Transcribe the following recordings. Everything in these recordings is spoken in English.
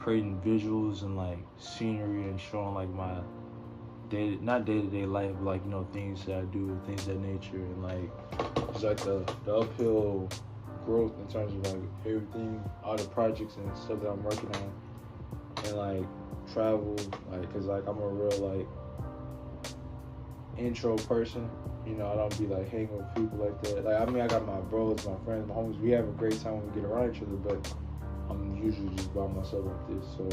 creating visuals and like scenery and showing like my not day-to-day life, but like things that I do, things of that nature, and like it's like the uphill growth in terms of like everything, all the projects and stuff that I'm working on, and like travel, like cause like I'm a real like intro person. I don't be like hanging with people like that. Like I mean, I got my bros, my friends, my homies. We have a great time when we get around each other, but I'm usually just by myself like this. So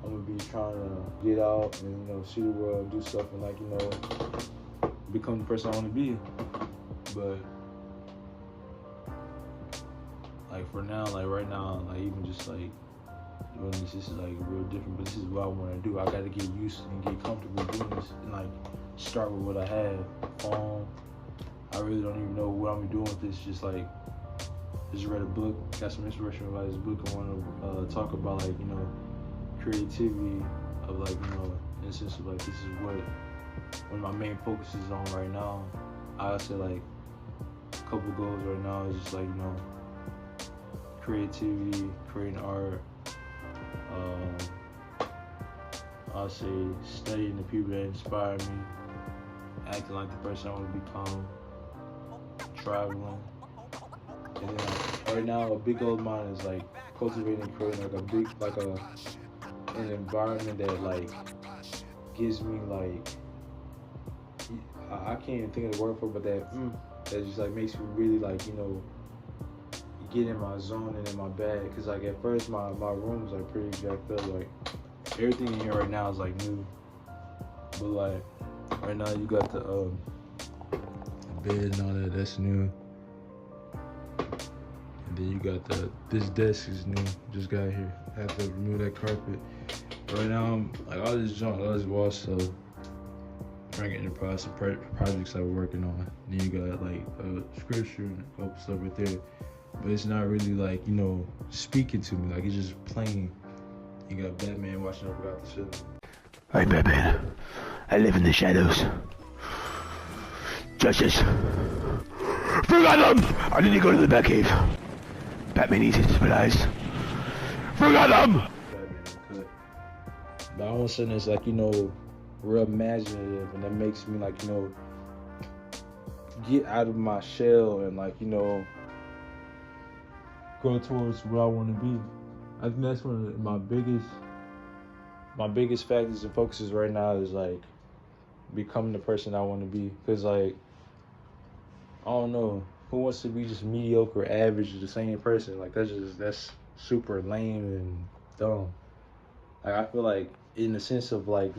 I'm gonna be trying to get out and see the world, do stuff, and like become the person I want to be. But like for now, like right now, like even just like doing this is like real different. But this is what I want to do. I got to get used and get comfortable doing this, and like start with what I have. Phone. I really don't even know what I'm doing with this. Just like just read a book, got some inspiration about this book. I want to talk about like creativity of like in the sense of like this is what one of my main focuses on right now. I say like a couple goals right now is just like creativity, creating art. I'll say studying the people that inspire me, acting like the person I want to become, traveling. And then like, right now a big goal of mine is like cultivating and creating like a big like an environment that like gives me like I can't even think of the word for it, but that just like makes me really like get in my zone and in my bag. Cause like at first my room's like pretty jacked up. Like everything in here right now is like new, but like right now you got the bed and all that. That's new. And then you got this desk is new. Just got here. I have to remove that carpet. Right now I'm like all this junk, all this wall stuff. Trying to get in the process of projects that we're working on. Then you got like scripture and a couple stuff right there. But it's not really like, speaking to me. Like it's just plain. You got Batman watching over out the ceiling. I'm Batman. I live in the shadows. Justice. Forgot them! I need to go to the Batcave. Batman needs his supplies. Forgot them! Batman cut. But I want something that's like, real imaginative, and that makes me like, get out of my shell and like, go towards what I want to be. I think that's one of my biggest factors and focuses right now is like becoming the person I want to be. Cause like, I don't know, who wants to be just mediocre, average, the same person? Like that's super lame and dumb. Like I feel like in the sense of like,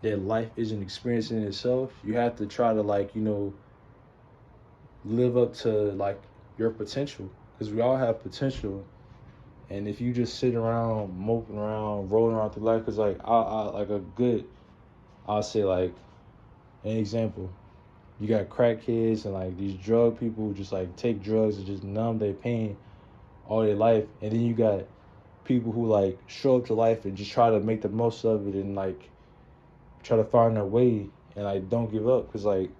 that life is an experience in itself, you have to try to like, live up to like your potential. Because we all have potential. And if you just sit around, moping around, rolling around through life, because like, I'll say like, an example. You got crack kids and like these drug people who just like take drugs and just numb their pain all their life. And then you got people who like show up to life and just try to make the most of it and like try to find their way and like don't give up. Because like,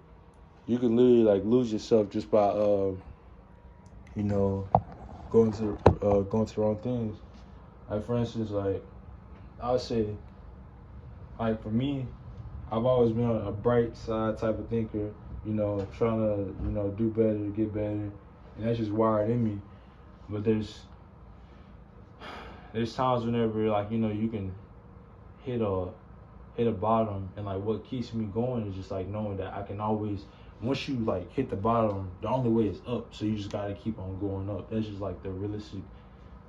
you can literally like lose yourself just by going to the wrong things. Like for instance, like I would say, like for me, I've always been a bright side type of thinker. Trying to do better, get better, and that's just wired in me. But there's times whenever like you can hit a bottom, and like what keeps me going is just like knowing that I can always, once you like hit the bottom, the only way is up. So you just gotta keep on going up. That's just like the realistic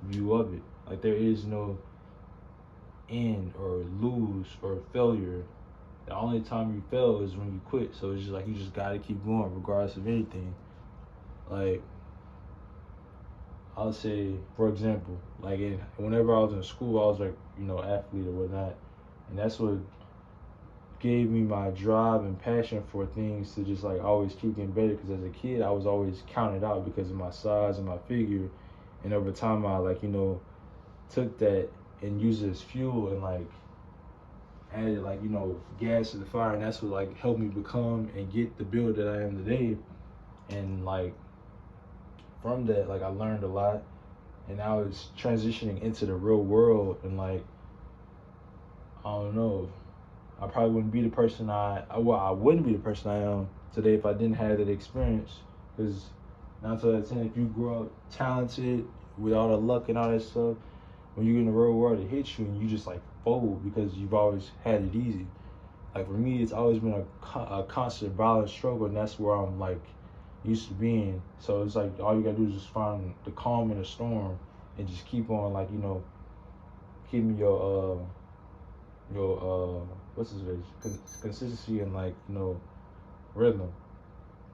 view of it. Like there is no end or lose or failure. The only time you fail is when you quit. So it's just like you just gotta keep going regardless of anything. Like I'll say, for example, like whenever I was in school, I was like, athlete or whatnot, and that's what gave me my drive and passion for things to just like always keep getting better. Because as a kid, I was always counted out because of my size and my figure, and over time, I like took that and used it as fuel and like added like gas to the fire, and that's what like helped me become and get the build that I am today. And like from that, like I learned a lot. and now it's transitioning into the real world, and like, I don't know, I probably wouldn't be the person I wouldn't be the person I am today if I didn't have that experience. Because 9 to 10, if you grow up talented with all the luck and all that stuff, when you get in the real world, it hits you and you just like fold because you've always had it easy. Like for me, it's always been a constant violent struggle, and that's where I'm like used to being. So it's like all you gotta do is just find the calm in the storm and just keep on, like, keeping your what's his face, consistency and, like, rhythm.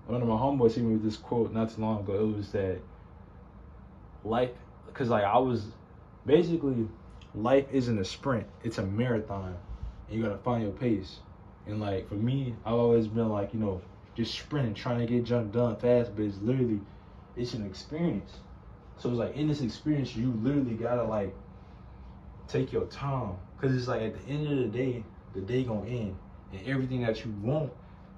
One of my homeboys hit me with this quote not too long ago. It was that life, because like I was basically, life isn't a sprint, it's a marathon, and you gotta find your pace. And like for me, I've always been like, just sprinting, trying to get junk done fast, but it's an experience. So it's like in this experience, you literally gotta like take your time, cause it's like at the end of the day gonna end, and everything that you want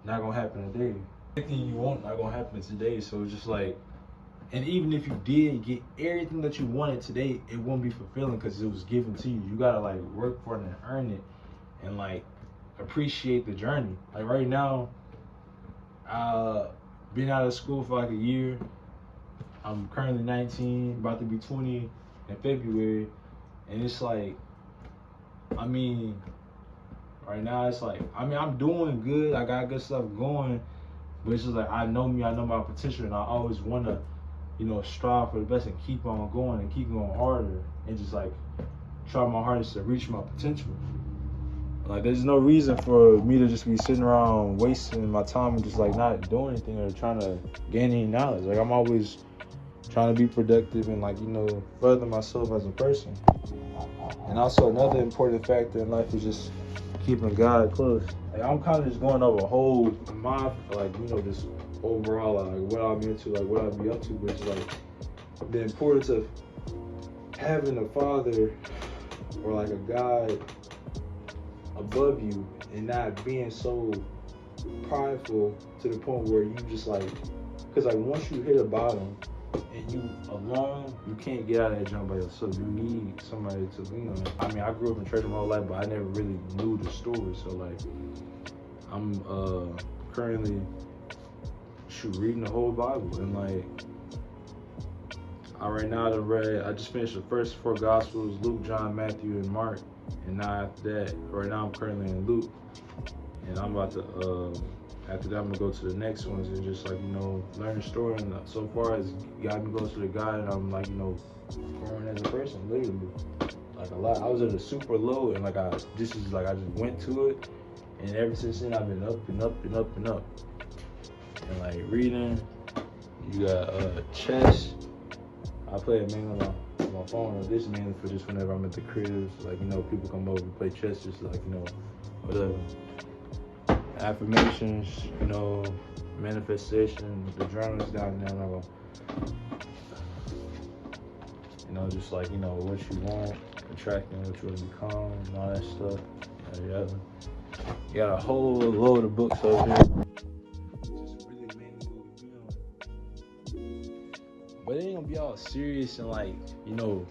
not gonna happen today. Everything you want not gonna happen today. So it's just like, and even if you did get everything that you wanted today, it won't be fulfilling because it was given to you. You gotta like work for it and earn it, and like appreciate the journey. Like right now, been out of school for like a year. I'm currently 19, about to be 20 in February, and it's like, I mean, right now it's like, I'm doing good. I got good stuff going, but it's just like I know me, I know my potential, and I always wanna, strive for the best and keep on going and keep going harder and just like try my hardest to reach my potential. Like there's no reason for me to just be sitting around wasting my time and just like not doing anything or trying to gain any knowledge. Like I'm always trying to be productive and like, further myself as a person. And also another important factor in life is just keeping God close. Like I'm kind of just going over a whole mind, like, just overall, like what I'm into, like what I'll be up to, but it's like the importance of having a father or like a God above you and not being so prideful to the point where you just like, because like once you hit a bottom and you alone, you can't get out of that jump by yourself. You need somebody to lean on. I grew up in church my whole life, but I never really knew the story. So like I'm currently reading the whole Bible, and like right now I just finished the first 4 Gospels: Luke, John, Matthew, and Mark. And now after that, right now I'm currently in Luke, and I'm about to after that I'm gonna go to the next ones and just like learn the story. And so far as got me close to the God, and I'm like growing as a person, literally, like a lot. I was at a super low, and like I just went to it, and ever since then I've been up and up and up and up. And like reading, you got chess. I play it mainly on my phone, or this mainly for just whenever I'm at the cribs. Like people come over and play chess, just like whatever. Affirmations, manifestation, the journal is down there. I'm not gonna, just like what you want, attracting what you want to become, and all that stuff. You got a whole load of books over here. Just really mainly what we doing. But it ain't gonna be all serious and like, you're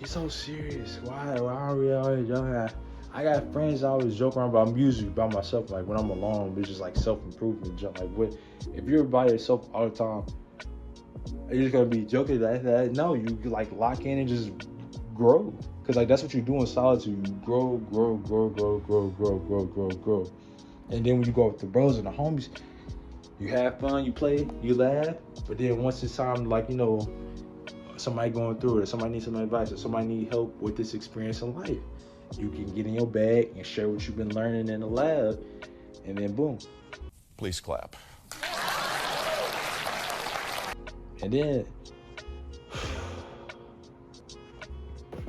so serious. Why are we always joking? I got friends I always joke around, but I'm usually by myself. Like when I'm alone, it's just like self-improvement. Like what? If you're by yourself all the time, are you just gonna be joking like that? No, you like lock in and just grow. Cause like that's what you do in solitude. You grow. And then when you go with the bros and the homies, you have fun, you play, you laugh. But then once it's time, like somebody going through it, or somebody needs some advice, or somebody need help with this experience in life, you can get in your bag and share what you've been learning in the lab, and then boom. Please clap. And then,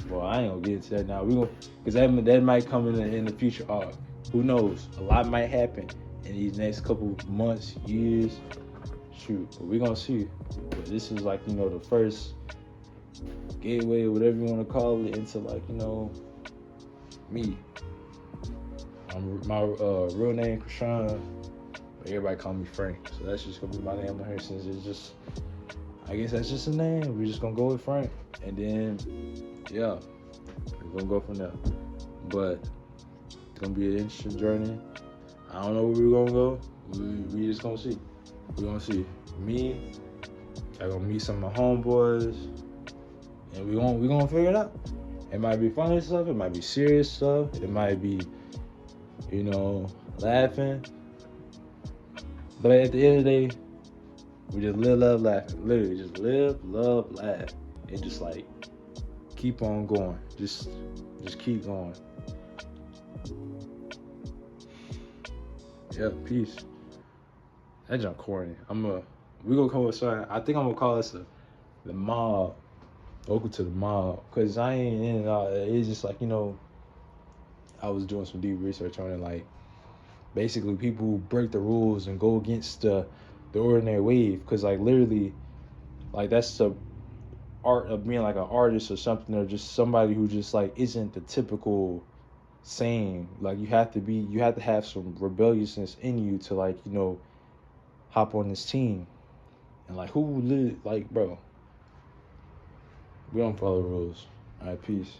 well, I ain't gonna get into that now. Because that might come in the future arc. Who knows? A lot might happen in these next couple months, years. Shoot, but we're gonna see. But this is like, the first gateway, or whatever you want to call it, into like, me. My real name Krishan, but everybody call me Frank. So that's just gonna be my name on here, since it's just, I guess that's just a name. We're just gonna go with Frank, and then yeah, we're gonna go from there. But it's gonna be an interesting journey. I don't know where we're gonna go. We just gonna see. We're gonna see. Me, I gonna meet some of my homeboys, and we gonna figure it out. It might be funny stuff. It might be serious stuff. It might be, laughing. But at the end of the day, we just live, love, laugh. Literally, just live, love, laugh, and just like keep on going. Just keep going. Yeah, peace. That junk corny. We gonna call it something. I think I'm gonna call this the mob. Welcome to the mob, cause I ain't in and out. It's just like I was doing some deep research on it. Like basically, people who break the rules and go against the ordinary wave, cause like literally, like that's the art of being like an artist or something, or just somebody who just like isn't the typical same. Like you have to have some rebelliousness in you to like hop on this team. And like who live like bro, we don't follow the rules. All right, peace.